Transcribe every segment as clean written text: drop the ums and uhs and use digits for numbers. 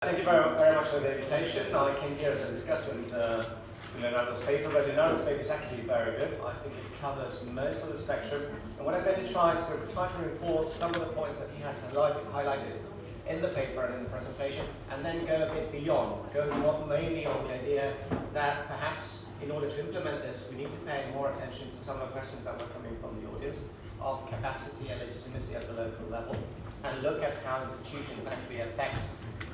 Thank you very much for the invitation. I came here as a discussant to Leonardo's paper, but Leonardo's paper is actually very good. I think it covers most of the spectrum. And what I'm going to try is to reinforce some of the points that he has highlighted in the paper and in the presentation, and then go a bit beyond, go mainly on the idea that perhaps in order to implement this, we need to pay more attention to some of the questions that were coming from the audience of capacity and legitimacy at the local level, and look at how institutions actually affect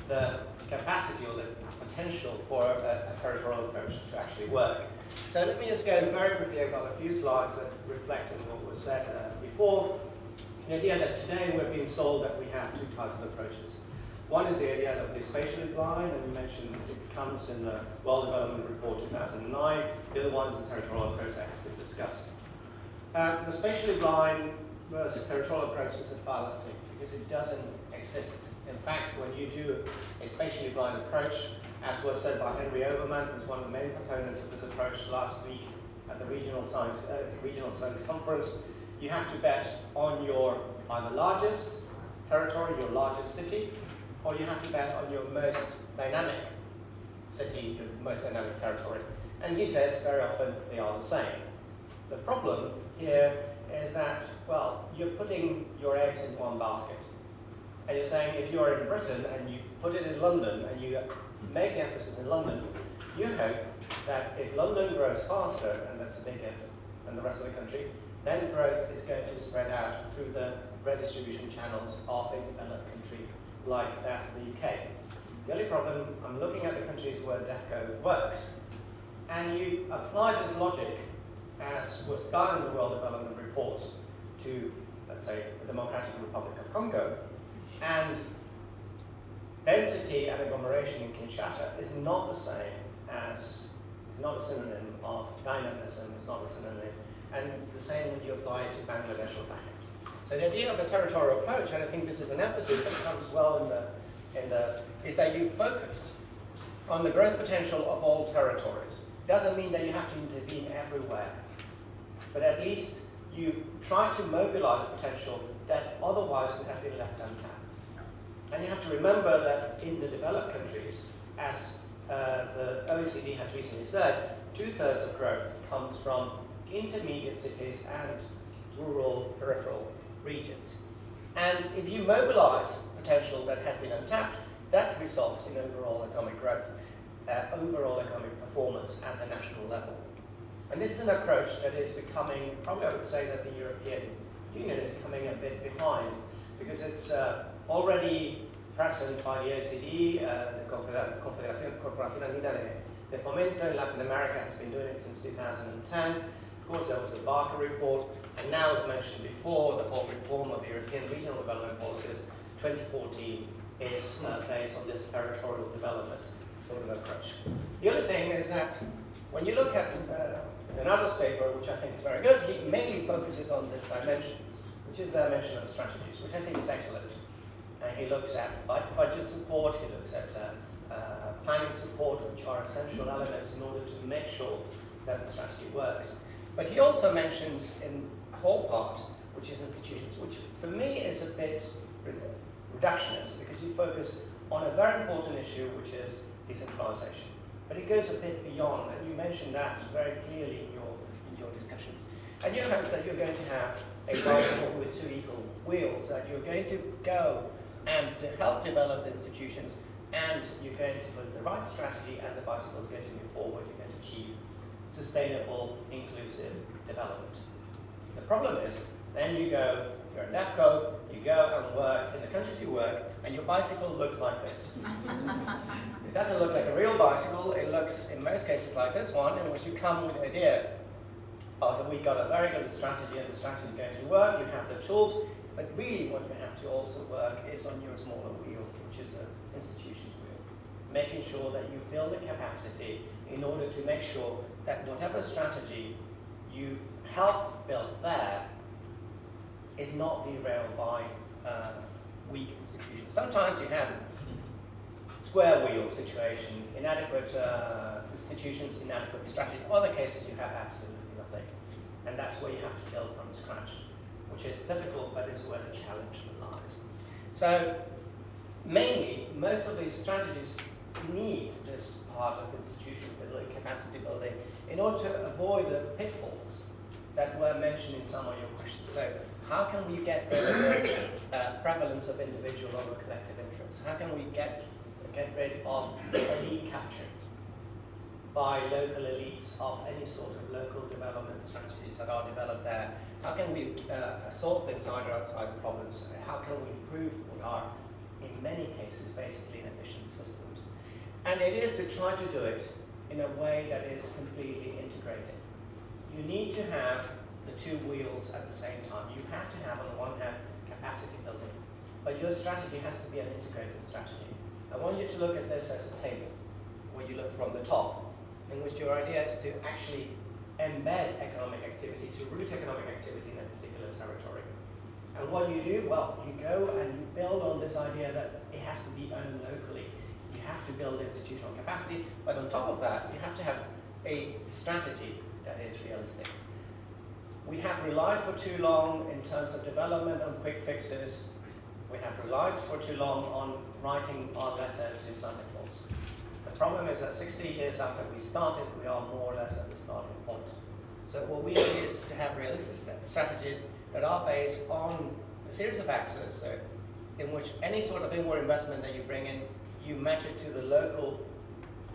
the capacity or the potential for a territorial approach to actually work. So let me just go very quickly. I've got a few slides that reflect on what was said before. The idea that today we're being sold that we have two types of approaches. One is the idea of the spatially blind, and you mentioned it comes in the World Development Report 2009. The other one is the territorial approach that has been discussed. The spatially blind versus territorial approach is a fallacy because it doesn't exist. In fact, when you do a spatially blind approach, as was said by Henry Overman, who's one of the main proponents of this approach last week at the Regional Studies Conference, you have to bet on your either largest territory, your largest city, or you have to bet on your most dynamic city, your most dynamic territory. And he says very often they are the same. The problem here is that, well, you're putting your eggs in one basket. And you're saying if you're in Britain and you put it in London and you make the emphasis in London, you hope that if London grows faster, and that's a big if, than the rest of the country, then growth is going to spread out through the redistribution channels of a developed country like that of the UK. The only problem, I'm looking at the countries where DEFCO works, and you apply this logic as was done in the World Development Report to, let's say, the Democratic Republic of Congo, and density and agglomeration in Kinshasa is not the same as, it's not a synonym of dynamism, it's not a synonym, and the same when you apply it to Bangladesh or Dhaka. So the idea of a territorial approach, and I think this is an emphasis that comes well is that you focus on the growth potential of all territories. Doesn't mean that you have to intervene everywhere, but at least you try to mobilize potential that otherwise would have been left untapped. And you have to remember that in the developed countries, as the OECD has recently said, 2/3 of growth comes from intermediate cities and rural peripheral regions. And if you mobilize potential that has been untapped, that results in overall economic growth, overall economic performance at the national level. And this is an approach that is becoming, probably I would say that the European Union is coming a bit behind, because it's already present by the OECD, the Confederación Corporación de Fomento in Latin America has been doing it since 2010. Of course, there was the Barker report, and now, as mentioned before, the whole reform of the European regional development policies, 2014, is based on this territorial development sort of approach. The other thing is that when you look at Leonardo's paper, which I think is very good, he mainly focuses on this dimension, which is the dimension of strategies, which I think is excellent. He looks at budget support, he looks at planning support, which are essential elements in order to make sure that the strategy works. But he also mentions in a whole part, which is institutions, which for me is a bit reductionist, because you focus on a very important issue, which is decentralization. But it goes a bit beyond, and you mentioned that very clearly in your discussions. And you hope that you're going to have a bicycle with two equal wheels, that you're going to go and to help develop the institutions, and you're going to put the right strategy, and the bicycle is going to move forward, you're going to achieve sustainable, inclusive development. The problem is, then you go, you're in DEFCO, you go and work in the countries you work, and your bicycle looks like this. It doesn't look like a real bicycle, it looks in most cases like this one, in which you come with the idea of that we've got a very good strategy and the strategy is going to work, you have the tools, but really what you have to also work is on your smaller wheel, which is an institution's wheel. Making sure that you build the capacity in order to make sure that whatever strategy you help build there is not derailed by weak institutions. Sometimes you have square wheel situation, inadequate institutions, inadequate strategy. In other cases you have absolutely nothing. And that's where you have to build from scratch, which is difficult, but is where the challenge lies. So mainly, most of these strategies need this part of institution building, capacity building, in order to avoid the pitfalls that were mentioned in some of your questions. So how can we get rid of the prevalence of individual over collective interests? How can we get rid of elite capture by local elites of any sort of local development strategies that are developed there? How can we solve the inside-outside problems? How can we improve what are, in many cases, basically inefficient systems? And it is to try to do it in a way that is completely integrated. You need to have the two wheels at the same time. You have to have, on the one hand, capacity building, but your strategy has to be an integrated strategy. I want you to look at this as a table, where you look from the top, in which your idea is to actually embed economic activity, to root economic activity in a particular territory. And what you do, well, you go and you build on this idea that it has to be owned locally. You have to build institutional capacity, but on top of that, you have to have a strategy that is realistic. We have relied for too long in terms of development on quick fixes. We have relied for too long on writing our letter to Santa Claus. The problem is that 60 years after we started, we are more or less at the starting point. So what we need is to have realistic strategies that are based on a series of axes, so in which any sort of inward investment that you bring in, you match it to the local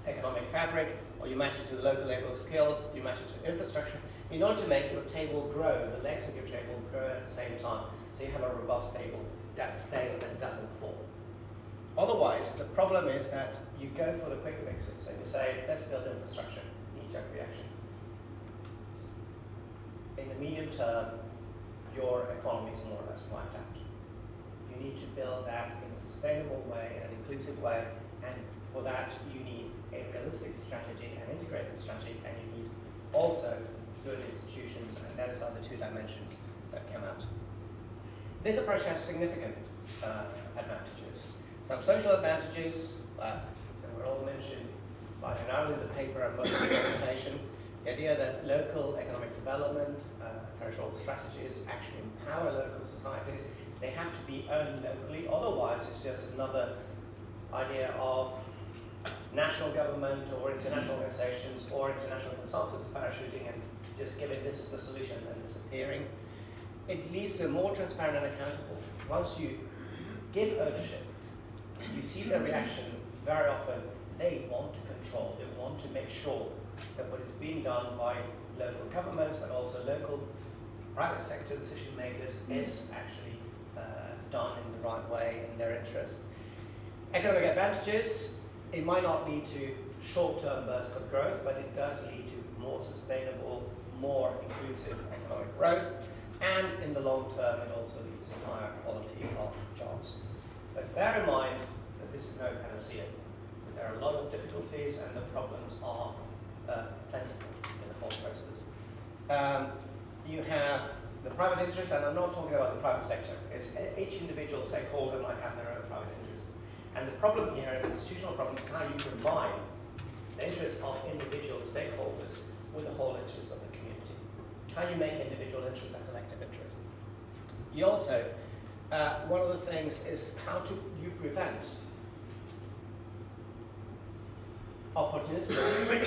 economic fabric, or you match it to the local level of skills, you match it to infrastructure, in order to make your table grow, the legs of your table grow at the same time, so you have a robust table that stays, that doesn't fall. Otherwise, the problem is that you go for the quick fixes, and you say, let's build infrastructure, knee-jerk reaction. In the medium term, your economy is more or less wiped out. You need to build that in a sustainable way, in an inclusive way, and for that you need a realistic strategy, an integrated strategy, and you need also good institutions, and those are the two dimensions that come out. This approach has significant advantages. Some social advantages that were all mentioned by not only the paper and most of the presentation. The idea that local economic development, territorial strategies actually empower local societies. They have to be owned locally, otherwise it's just another idea of national government or international organizations or international consultants parachuting and just giving this is the solution and disappearing. It leads to more transparent and accountable. Once you give ownership, you see the reaction very often. They want to control, they want to make sure that what is being done by local governments, but also local private sector decision makers is actually done in the right way, in their interest. Economic advantages, it might not lead to short-term bursts of growth, but it does lead to more sustainable, more inclusive economic growth, and in the long term it also leads to higher quality of jobs. But bear in mind that this is no panacea. There are a lot of difficulties and the problems are plentiful in the whole process. You have the private interest, and I'm not talking about the private sector. It's each individual stakeholder might have their own private interest. And the problem here, an institutional problem, is how you combine the interests of individual stakeholders with the whole interests of the community. How you make individual interests a collective interest. You also, one of the things is how do you prevent opportunistic,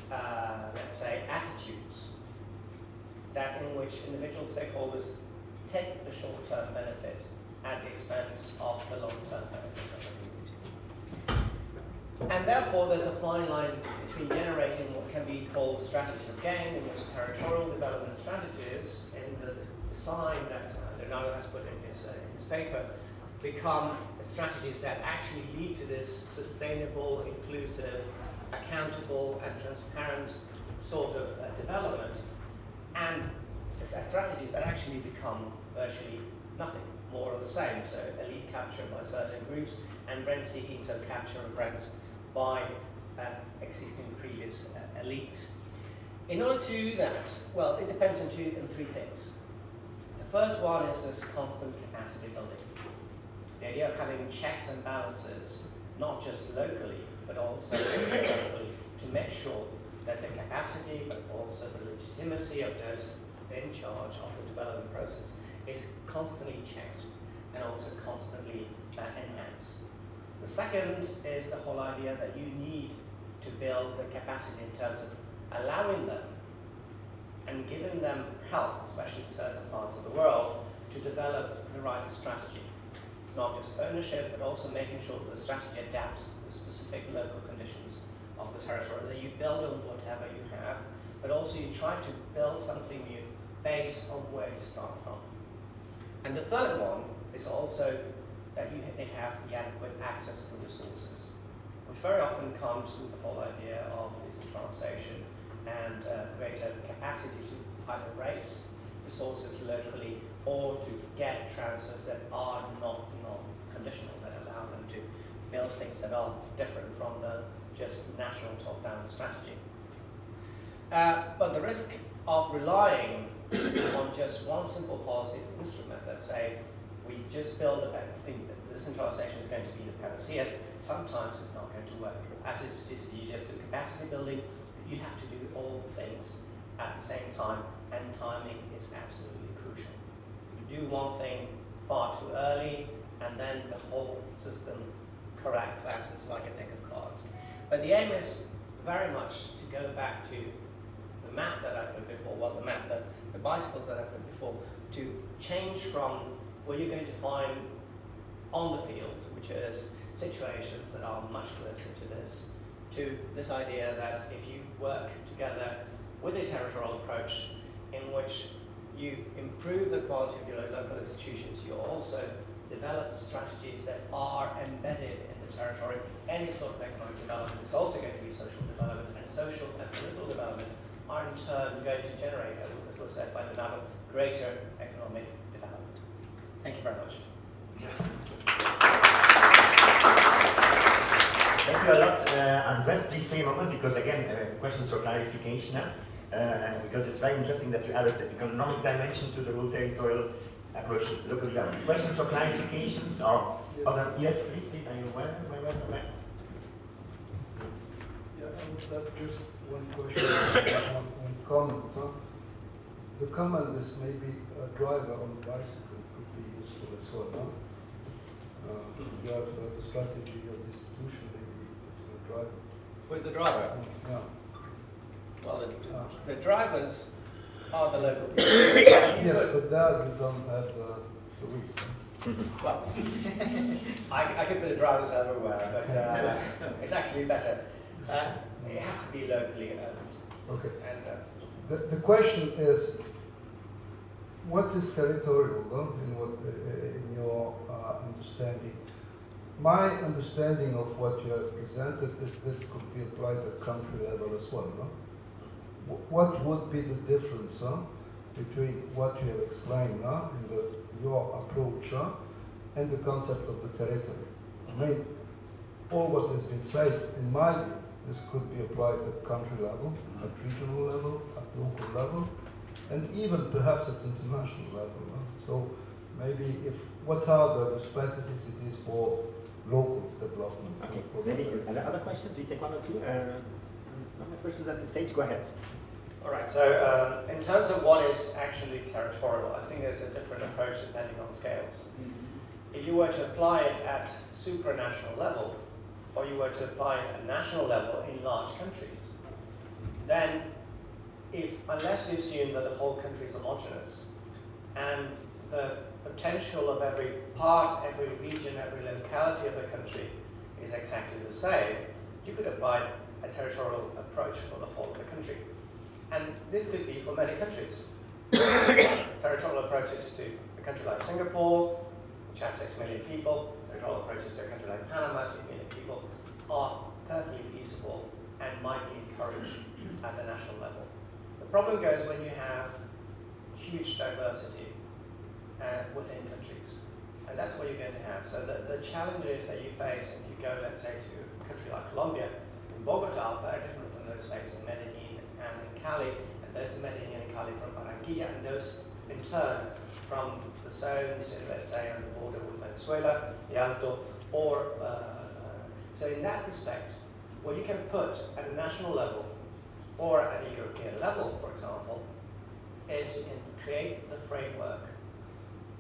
let's say, attitudes that in which individual stakeholders take the short-term benefit at the expense of the long-term benefit of the community. And therefore, there's a fine line between generating what can be called strategies of gain, in which territorial development strategies, in the design that Leonardo has put in his paper, become strategies that actually lead to this sustainable, inclusive, accountable, and transparent sort of development, and strategies that actually become virtually nothing, more of the same. So elite capture by certain groups, and rent seeking, so capture of rents by existing previous elites. In order to do that, well, it depends on three things. The first one is this constant capacity building. The idea of having checks and balances, not just locally, but also globally, to make sure that the capacity, but also the legitimacy of those in charge of the development process is constantly checked and also constantly enhanced. The second is the whole idea that you need to build the capacity in terms of allowing them and giving them help, especially in certain parts of the world, to develop the right strategy. It's not just ownership, but also making sure that the strategy adapts to the specific local conditions of the territory, that you build on whatever you have, but also you try to build something new based on where you start from. And the third one is also that they have the adequate access to resources, which very often comes with the whole idea of decentralization and greater capacity to either raise resources locally or to get transfers that are not conditional, that allow them to build things that are different from the just national top-down strategy. But the risk of relying on just one simple policy instrument, let's say we just build a thing that decentralization is going to be the panacea, sometimes it's not going to work. As is just a capacity building, you have to do all things at the same time, and timing is absolutely crucial. You do one thing far too early, and then the whole system collapses like a deck of cards. But the aim is very much to go back to the map that I put before, well, the bicycles that I put before, to change from what you're going to find on the field, which is situations that are much closer to this idea that if you work together with a territorial approach in which you improve the quality of your local institutions, you also develop strategies that are embedded in the territory. Any sort of economic development is also going to be social development, and social and political development are in turn going to generate, as was said by Donado, greater economic development. Thank you very much. Thank you a lot, Andrés. Please stay a moment because again, questions for clarification. Because it's very interesting that you added the economic dimension to the rural territorial approach to local development. Questions or clarifications or other? Yes, please. Are you aware? Yeah, I would have just one question, one comment. The comment is maybe a driver on a bicycle could be useful as well. No? You have the strategy of the institution, maybe the driver. Who's the driver? Yeah. Well, the drivers are the local people. Yes, but there you don't have the wheels. Well, I could put the drivers everywhere, but it's actually better. It has to be locally owned. Okay. And, the question is, what is territorial in your understanding? My understanding of what you have presented is this could be applied at country level as well. No? What would be the difference between what you have explained in your approach and the concept of the territory? I mean, all what has been said, in my view, this could be applied at country level, at regional level, at local level, and even perhaps at international level. So maybe what are the specificities for local development? Okay, maybe other questions? We take one or two. Other questions at the stage, go ahead. all right, so in terms of what is actually territorial, I think there's a different approach depending on scales. If you were to apply it at supranational level, or you were to apply it at national level in large countries, then unless you assume that the whole country is homogeneous and the potential of every part, every region, every locality of the country is exactly the same, you could apply a territorial approach for the whole of the country. And this could be for many countries. Territorial approaches to a country like Singapore, which has 6 million people, territorial approaches to a country like Panama, 2 million people, are perfectly feasible and might be encouraged at the national level. The problem goes when you have huge diversity within countries. And that's what you're going to have. So the challenges that you face if you go, let's say, to a country like Colombia, in Bogota, are very different from those faced in Medellin and in Cali, and those in Medellin and Cali from Barranquilla, and those in turn from the zones, let's say, on the border with Venezuela, the Alto, or so in that respect, what you can put at a national level or at a European level, for example, is you can create the framework,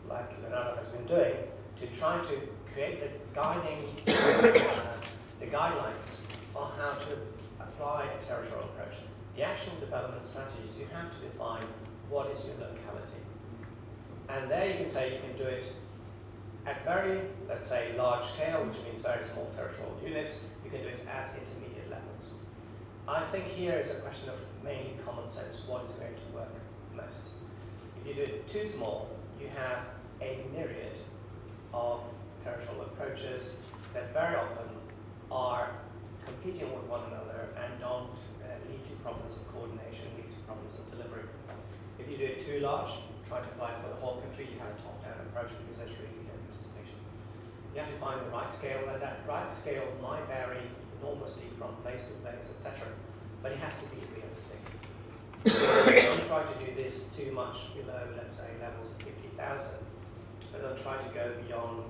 like Leonardo has been doing, to try to create the guidelines on how to apply a territorial approach. The actual development strategies, you have to define what is your locality. And there you can say you can do it at very, let's say, large scale, which means very small territorial units. You can do it at intermediate levels. I think here is a question of mainly common sense. What is going to work most? If you do it too small, you have a myriad of territorial approaches that very often are competing with one another and don't lead to problems of coordination, lead to problems of delivery. If you do it too large, try to apply for the whole country, you have a top-down approach because there's really no participation. You have to find the right scale, and that right scale might vary enormously from place to place, etc. But it has to be realistic. Don't try to do this too much below, let's say, levels of 50,000, but don't try to go beyond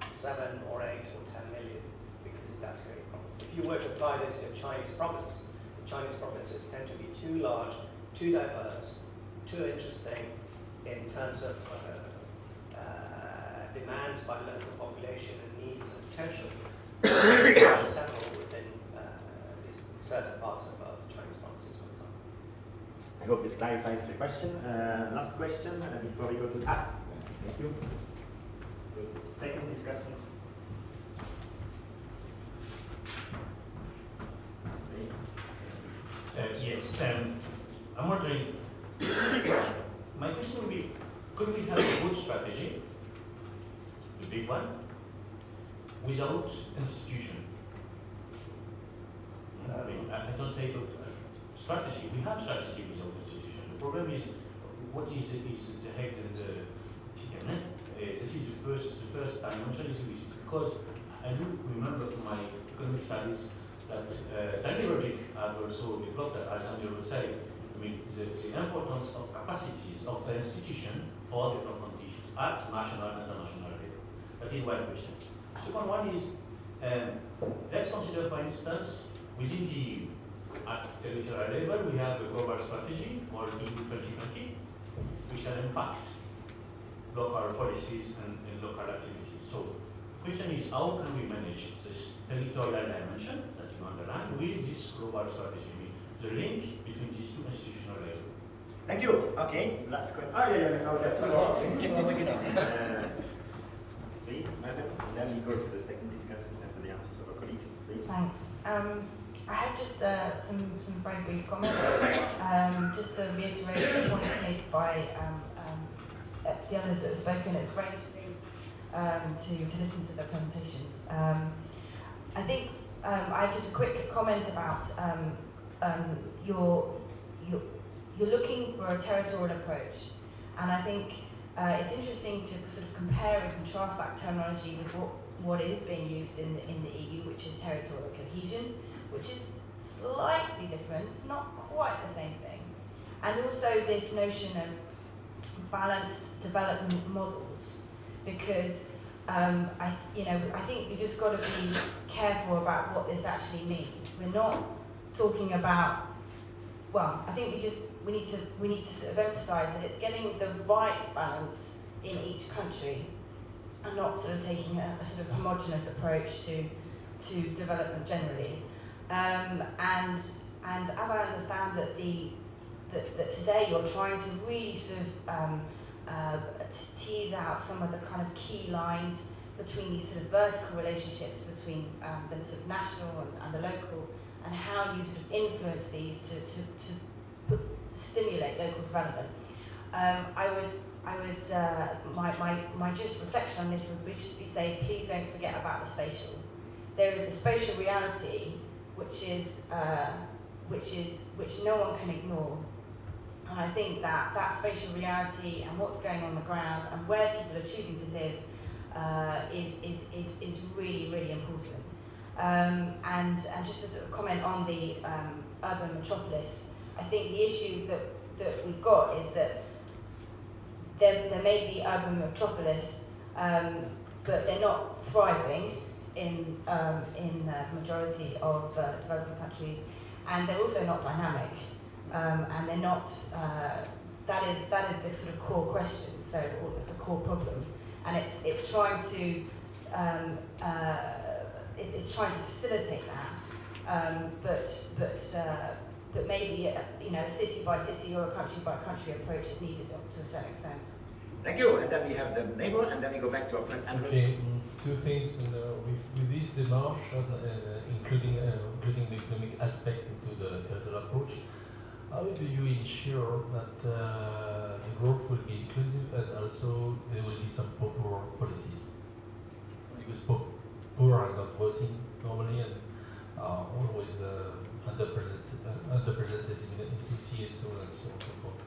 7 or 8 or 10 million, because that's going to be a problem. If you were to apply this to a Chinese province, the Chinese provinces tend to be too large, too diverse, too interesting in terms of demands by local population and needs and potential. Several within certain parts of Chinese provinces, for example. I hope this clarifies the question. Last question before we go to thank you. Second discussion. Yes, I'm wondering, my question would be, could we have a good strategy, the big one, without institution? I don't say strategy. We have strategy without institution. The problem is, what is the head and the chicken? That is the first dimension is because I do remember from my economic studies that Rodríguez have also developed, as Andrés would say, I mean, the importance of capacities of the institution for development issues at national and international level. That is one question. The second one is, let's consider, for instance, within the EU, at territorial level, we have a global strategy called EU 2020, which can impact local policies and local activities. So the question is, how can we manage this territorial dimension that you underline with this global strategy? I mean, the link between these two institutional levels. Thank you. Okay, last question. Oh, yeah. No, please, madam, and then we go to the second discussion and to the answers of our colleague. Please. Thanks. I have just some very brief comments, just to reiterate the points made by the others that have spoken. It's very interesting to listen to the presentations. I think I have just a quick comment about you're looking for a territorial approach, and I think it's interesting to sort of compare and contrast that terminology with what is being used in the EU, which is territorial cohesion, which is slightly different. It's not quite the same thing, and also this notion of balanced development models, because I think we just got to be careful about what this actually means. We're not talking about, well, I think we need to sort of emphasise that it's getting the right balance in each country, and not sort of taking a sort of homogenous approach to development generally. And as I understand that that today you're trying to really sort of tease out some of the kind of key lines between these sort of vertical relationships between the sort of national and the local, and how you sort of influence these to stimulate local development. My just reflection on this would be say, please don't forget about the spatial. There is a spatial reality which no one can ignore. And I think that spatial reality and what's going on the ground and where people are choosing to live is really, really important. And just to sort of comment on the urban metropolis, I think the issue that we've got is that there may be urban metropolis, but they're not thriving in the majority of developing countries, and they're also not dynamic, and they're not. That is the sort of core question. So it's a core problem, and it's trying to it's trying to facilitate that, but maybe a city by city or a country by country approach is needed to a certain extent. Thank you. And then we have the neighbor, and then we go back to our friend Andrés. Okay, two things. With this démarche, including the economic aspect into the territorial approach, how do you ensure that the growth will be inclusive and also there will be some poor policies? Because poor are not voting normally and are always underrepresented in CSO and so on and so forth.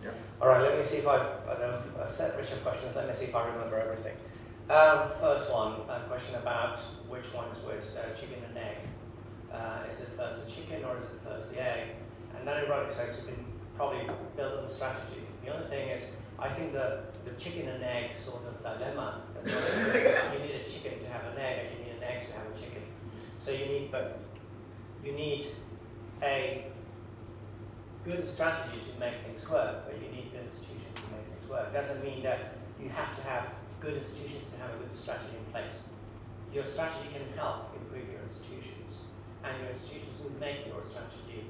Yeah. All right, let me see if I know a set rich of questions. Let me see if I remember everything. First one, a question about which one is which, chicken and egg. Is it first the chicken or is it first the egg? And then in running sense, you can probably build on the strategy. The other thing is, I think the chicken and egg sort of dilemma as well is you need a chicken to have an egg and you need an egg to have a chicken. So you need both. You need a good strategy to make things work, but you need good institutions to make things work. Doesn't mean that you have to have good institutions to have a good strategy in place. Your strategy can help improve your institutions, and your institutions will make your strategy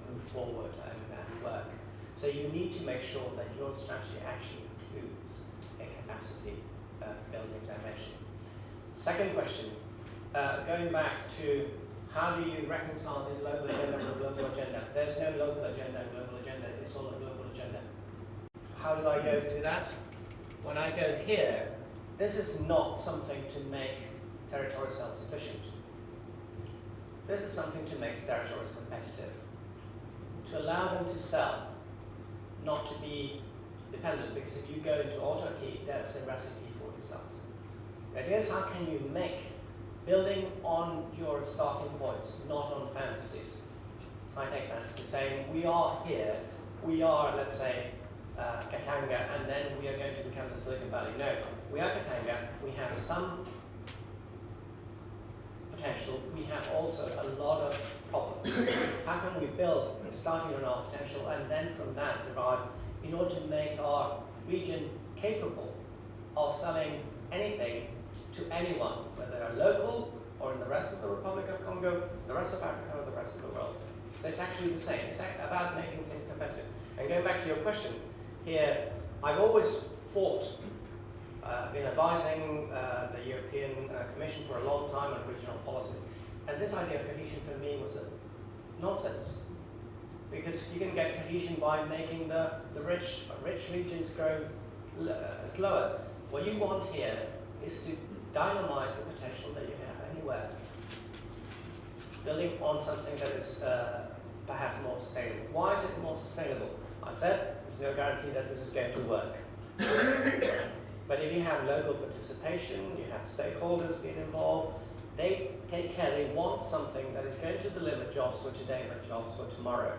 move forward and work. So you need to make sure that your strategy actually includes a capacity building dimension. Second question, going back to how do you reconcile this local agenda with a global agenda? There's no local agenda and global agenda, it's all a global agenda. How do I go to that? When I go here, this is not something to make territories self-sufficient. This is something to make territories competitive, to allow them to sell, not to be dependent, because if you go into autarky, that's a recipe for disaster. The idea is how can you make building on your starting points, not on fantasies. High-tech fantasy, saying we are here, we are, let's say, Katanga, and then we are going to become the Silicon Valley. No, we are Katanga, we have some potential, we have also a lot of problems. How can we build, starting on our potential, and then from that derive, in order to make our region capable of selling anything to anyone, whether they're local or in the rest of the Republic of Congo, the rest of Africa, or the rest of the world. So it's actually the same. It's about making things competitive. And going back to your question, here, I've always fought, been advising the European Commission for a long time on regional policies. And this idea of cohesion for me was a nonsense. Because you can get cohesion by making the rich regions grow slower. What you want here is to dynamize the potential that you have anywhere. Building on something that is perhaps more sustainable. Why is it more sustainable? I said there's no guarantee that this is going to work. But if you have local participation, you have stakeholders being involved, they take care, they want something that is going to deliver jobs for today but jobs for tomorrow.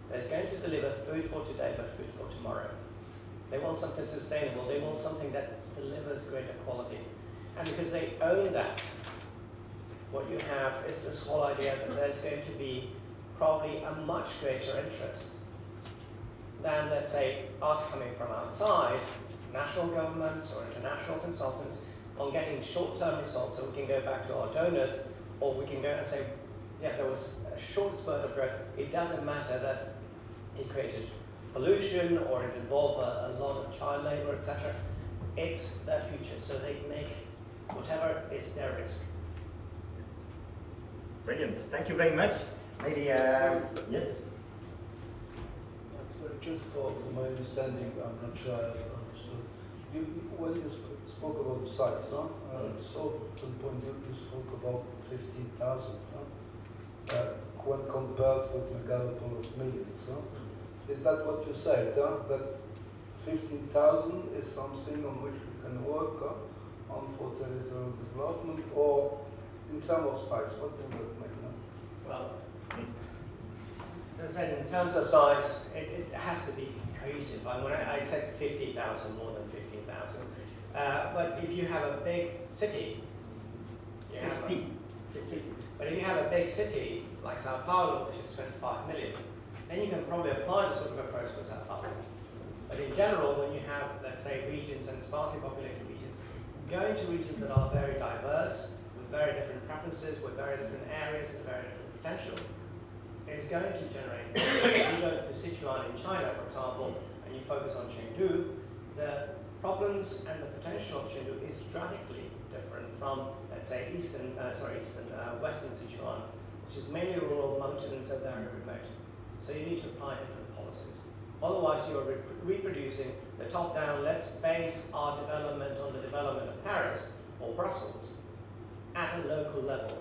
That is going to deliver food for today but food for tomorrow. They want something sustainable, they want something that delivers greater quality. And because they own that, what you have is this whole idea that there's going to be probably a much greater interest than, let's say, us coming from outside, national governments or international consultants, on getting short-term results so we can go back to our donors, or we can go and say, yeah, there was a short spurt of growth. It doesn't matter that it created pollution or it involved a lot of child labor, etc. It's their future, so they make whatever is their risk. Brilliant. Thank you very much. Maybe, yes? Sorry, just for my understanding, I'm not sure I've understood. When you spoke about the size, so at one point you spoke about 15,000, when compared with megalopole of millions. Is that what you said, that 15,000 is something on which we can work on for territorial development, or in terms of size, what does that mean? Well, as I said, in terms of size, it has to be cohesive. When I said 50,000, more than 15,000. But if you have a big city, you have 50. But if you have a big city like Sao Paulo, which is 25 million, then you can probably apply the sort of approach for Sao Paulo. But in general, when you have, let's say, regions and sparsely populated regions, going to regions that are very diverse, with very different preferences, with very different areas and very different potential, is going to generate. If you go to Sichuan in China, for example, and you focus on Chengdu, the problems and the potential of Chengdu is radically different from, let's say, western Sichuan, which is mainly rural, mountainous, and very remote. So you need to apply different policies. Otherwise, you are reproducing the top-down, let's base our development on the development of Paris or Brussels at a local level.